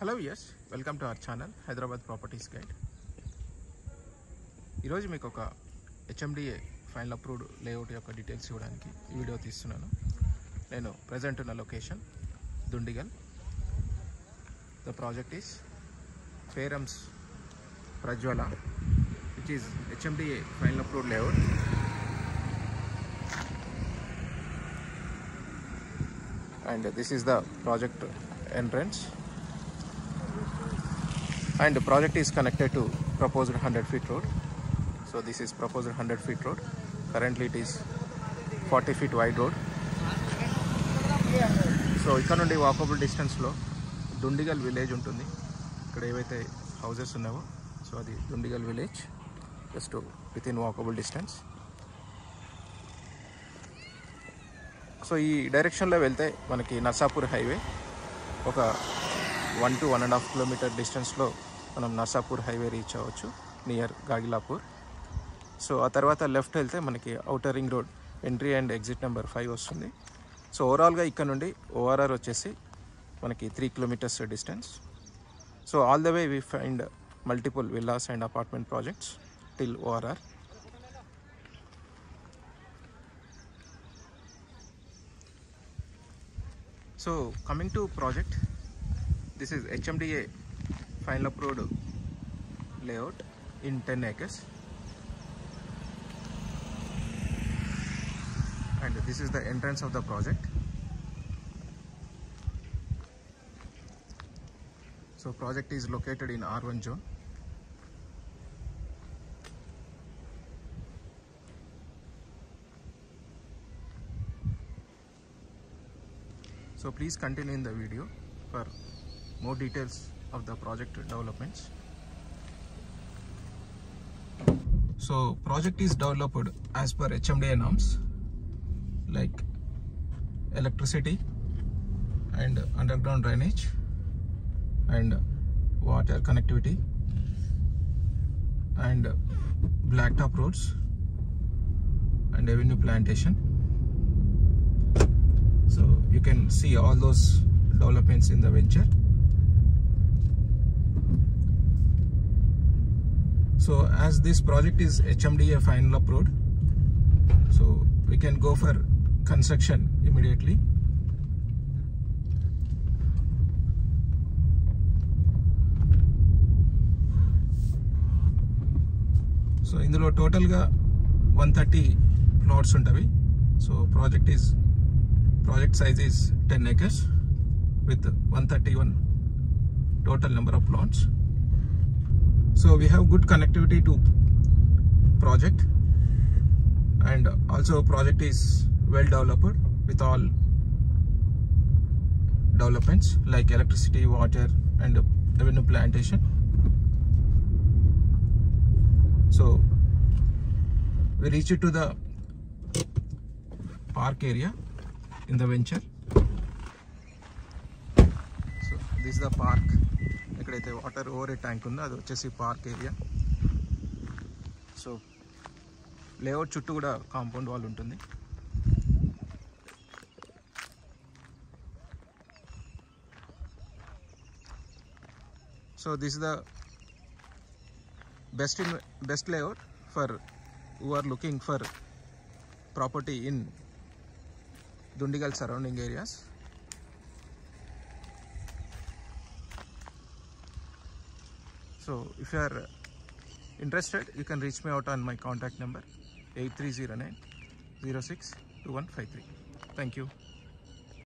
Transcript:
Hello yes welcome to our channel Hyderabad properties guide. ఈరోజు మీకు ఒక హెచ్ఎండిఏ ఫైనల్ అప్రూవ్డ్ లేఅవుట్ యొక్క డీటెయిల్స్ ఇవ్వడానికి ఈ వీడియో తీస్తున్నాను. నేను ప్రజెంట్ ఉన్న location Dundigal. The project is Perams Prajwala, which is HMDA final approved layout. And this is the project entrance, and the project is connected to proposed 100 feet road. So this is proposed 100 feet road. Currently it is 40 feet wide road. So ఇక్కడ నుండి walkable డిస్టెన్స్లో Dundigal village ఉంటుంది. ఇక్కడ ఏవైతే houses ఉన్నావో so అది Dundigal village, just with in walkable distance. So ఈ డైరెక్షన్లో వెళ్తే మనకి నర్సాపూర్ హైవే ఒక 1 to 1.5 కిలోమీటర్ డిస్టెన్స్లో మనం నర్సాపూర్ హైవే రీచ్ అవ్వచ్చు, నియర్ గాగిలాపూర్. సో ఆ తర్వాత లెఫ్ట్ వెళ్తే మనకి outer ring road entry and exit number 5 వస్తుంది. సో ఓవరాల్గా ఇక్కడ నుండి ఓఆర్ఆర్ వచ్చేసి మనకి 3 kilometres distance. So all the way we find multiple villas and apartment projects till ORR. So coming to project, this is HMDA final approved layout in 10 acres, and this is the entrance of the project. So project is located in R1 zone. So please continue in the video for more details of the project developments. So project is developed as per HMDA norms like electricity and underground drainage and water connectivity and blacktop roads and avenue plantation. So you can see all those developments in the venture. So as this project is HMDA final approved, so we can go for construction immediately. So ఇందులో total గా 130 plots ఉంటాయి. So project size is 10 acres with 131 total number of plots. So we have good connectivity to project, and also project is well developed with all developments like electricity, water and avenue plantation. So we reach to the park area in the venture. So this is the park. ఎక్కడైతే water over tank ఉందో అది వచ్చేసి park area. So layout చుట్టూ కూడా compound wall ఉంటుంది. So this is the best layout for who are looking for property in Dundigal surrounding areas. So if you are interested, you can reach me out on my contact number 8309 062153. Thank you.